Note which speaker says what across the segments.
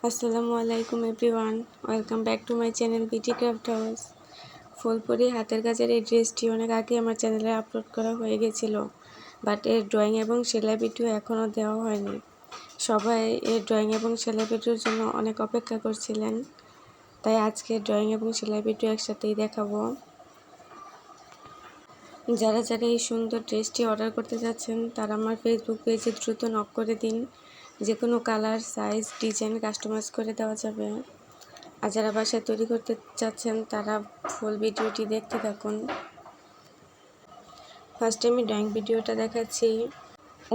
Speaker 1: আসসালামু আলাইকুম everyone, welcome back to my channel বিটি ক্রাফট হাউস। ফুলপুরি হাতের কাজের এই ড্রেসটি অনেক আগে আমার চ্যানেলে আপলোড করা হয়ে গেছিল, বাট এর ড্রয়িং এবং সেলাই ভিডিও এখনও দেওয়া হয়নি। সবাই এর ড্রয়িং এবং সেলাই ভিডিওর জন্য অনেক অপেক্ষা করছিলেন, তাই আজকে ড্রয়িং এবং সেলাই ভিডিও একসাথেই দেখাবো। যারা এই সুন্দর ড্রেসটি অর্ডার করতে যাচ্ছেন তারা আমার ফেসবুক পেজে দ্রুত নক করে দিন। যে কোনো কালার, সাইজ, ডিজাইন কাস্টমাইজ করে দেওয়া যাবে। আর যারা বাসায় তৈরি করতে চাচ্ছেন তারা ফুল ভিডিওটি দেখতে থাকুন। ফার্স্টে আমি ড্রয়িং ভিডিওটা দেখাচ্ছি।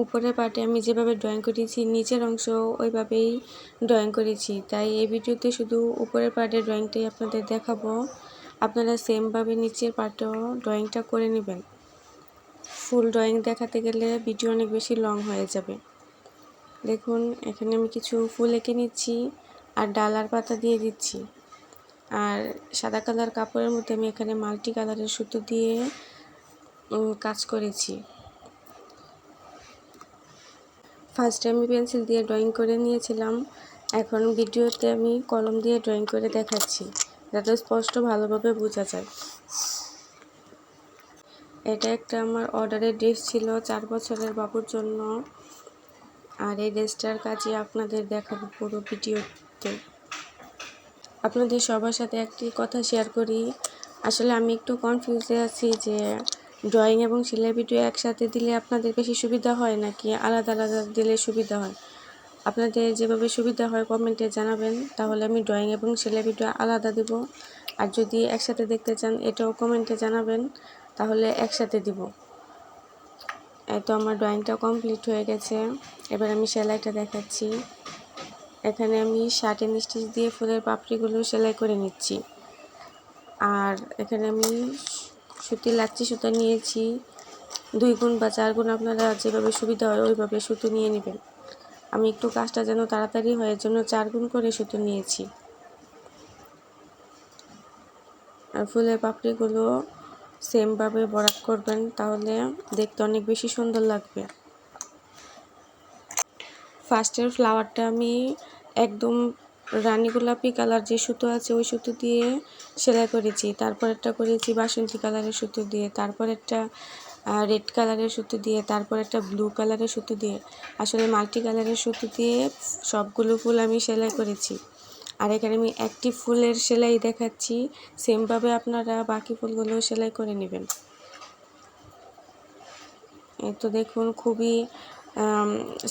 Speaker 1: উপরের পার্টে আমি যেভাবে ড্রয়িং করেছি নিচের অংশ ওইভাবেই ড্রয়িং করেছি, তাই এই ভিডিওতে শুধু উপরের পার্টের ড্রয়িংটাই আপনাদের দেখাবো। আপনারা সেমভাবে নিচের পার্টেও ড্রয়িংটা করে নেবেন। ফুল ড্রয়িং দেখাতে গেলে ভিডিও অনেক বেশি লং হয়ে যাবে। দেখুন, এখানে আমি কিছু ফুল এঁকে নিচ্ছি আর ডালার পাতা দিয়ে দিচ্ছি। আর সাদা কালার কাপড়ের মধ্যে আমি এখানে মাল্টি কালারের সুতো দিয়ে কাজ করেছি। ফার্স্টে আমি পেন্সিল দিয়ে ড্রয়িং করে নিয়েছিলাম, এখন ভিডিওতে আমি কলম দিয়ে ড্রয়িং করে দেখাচ্ছি যাতে স্পষ্ট ভালোভাবে বোঝা যায়। এটা একটা আমার অর্ডারের ড্রেস ছিল 4 বছরের বাবুর জন্য, আর এই ড্রেসটার কাজই আপনাদের দেখাবো পুরো ভিডিওতে। আপনাদের সবার সাথে একটি কথা শেয়ার করি, আসলে আমি একটু কনফিউজে আছি যে ড্রয়িং এবং সেলাই ভিডিও একসাথে দিলে আপনাদের বেশি সুবিধা হয় নাকি আলাদা আলাদা দিলে সুবিধা হয়। আপনাদের যেভাবে সুবিধা হয় কমেন্টে জানাবেন, তাহলে আমি ড্রয়িং এবং সেলাই ভিডিও আলাদা দেব। আর যদি একসাথে দেখতে চান এটাও কমেন্টে জানাবেন, তাহলে একসাথে দিব। এই তো আমার ড্রয়িংটা কমপ্লিট হয়ে গেছে, এবার আমি সেলাইটা দেখাচ্ছি। এখানে আমি শার্টেন স্টিচ দিয়ে ফুলের পাপড়িগুলো সেলাই করে নিচ্ছি। আর এখানে আমি সুতি লাচ্ছি সুতো নিয়েছি 2 গুণ বা 4 গুণ, আপনারা যেভাবে সুবিধা হয় ওইভাবে সুতো নিয়ে নেবেন। আমি একটু কাজটা যেন তাড়াতাড়ি হয় এর জন্য 4 গুণ করে সুতো নিয়েছি। আর ফুলের পাপড়িগুলো সেমভাবে বরাট করবেন, তাহলে দেখতে অনেক বেশি সুন্দর লাগবে। ফার্স্টের ফ্লাওয়ারটা আমি একদম রানী গোলাপি কালার যে সুতো আছে ওই সুতো দিয়ে সেলাই করেছি। তারপরেরটা করেছি বাসন্তী কালারের সুতো দিয়ে, তারপরেরটা রেড কালারের সুতো দিয়ে, তারপর একটা ব্লু কালারের সুতো দিয়ে। আসলে মাল্টি কালারের সুতো দিয়ে সবগুলো ফুল আমি সেলাই করেছি। আর এখানে আমি একটি ফুলের সেলাই দেখাচ্ছি, সেমভাবে আপনারা বাকি ফুলগুলো সেলাই করে নেবেন। এই তো দেখুন, খুবই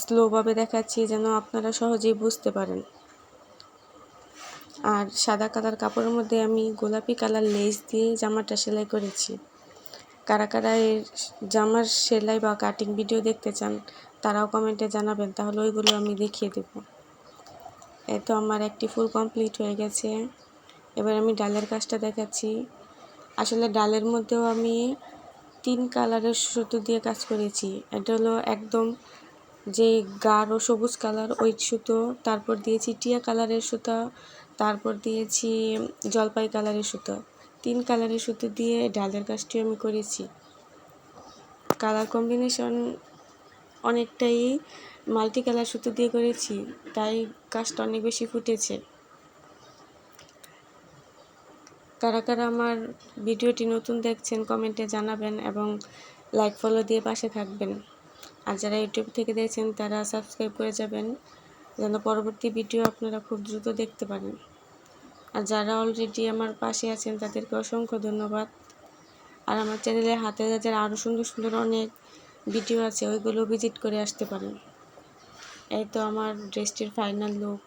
Speaker 1: স্লোভাবে দেখাচ্ছি যেন আপনারা সহজেই বুঝতে পারেন। আর সাদা কালার কাপড়ের মধ্যে আমি গোলাপি কালার লেস দিয়ে জামাটা সেলাই করেছি। কারা কারা এর জামার সেলাই বা কাটিং ভিডিও দেখতে চান তারাও কমেন্টে জানাবেন, তাহলে ওইগুলো আমি দেখিয়ে দেব। এই তো আমার একটি ফুল কমপ্লিট হয়ে গেছে, এবার আমি ডালের কাজটা দেখাচ্ছি। আসলে ডালের মধ্যেও আমি 3 কালারের সুতো দিয়ে কাজ করেছি। এটা হলো একদম যে গাঢ় সবুজ কালার ওই সুতো, তারপর দিয়েছি টিয়া কালারের সুতো, তারপর দিয়েছি জলপাই কালারের সুতো। 3 কালারের সুতো দিয়ে ডালের কাজটি আমি করেছি। কালার কম্বিনেশন অনেকটাই মাল্টি কালার সুতো দিয়ে করেছি, তাই কাজটা অনেক বেশি ফুটেছে। কারা কারা আমার ভিডিওটি নতুন দেখছেন কমেন্টে জানাবেন এবং লাইক ফলো দিয়ে পাশে থাকবেন। আর যারা ইউটিউব থেকে দেখছেন তারা সাবস্ক্রাইব করে যাবেন যেন পরবর্তী ভিডিও আপনারা খুব দ্রুত দেখতে পারেন। আর যারা অলরেডি আমার পাশে আছেন তাদেরকে অসংখ্য ধন্যবাদ। আর আমার চ্যানেলে হাতের কাজের আরও সুন্দর সুন্দর অনেক ভিডিও আছে, ওইগুলো ভিজিট করে আসতে পারেন। এই তো আমার ড্রেসটির ফাইনাল লুক।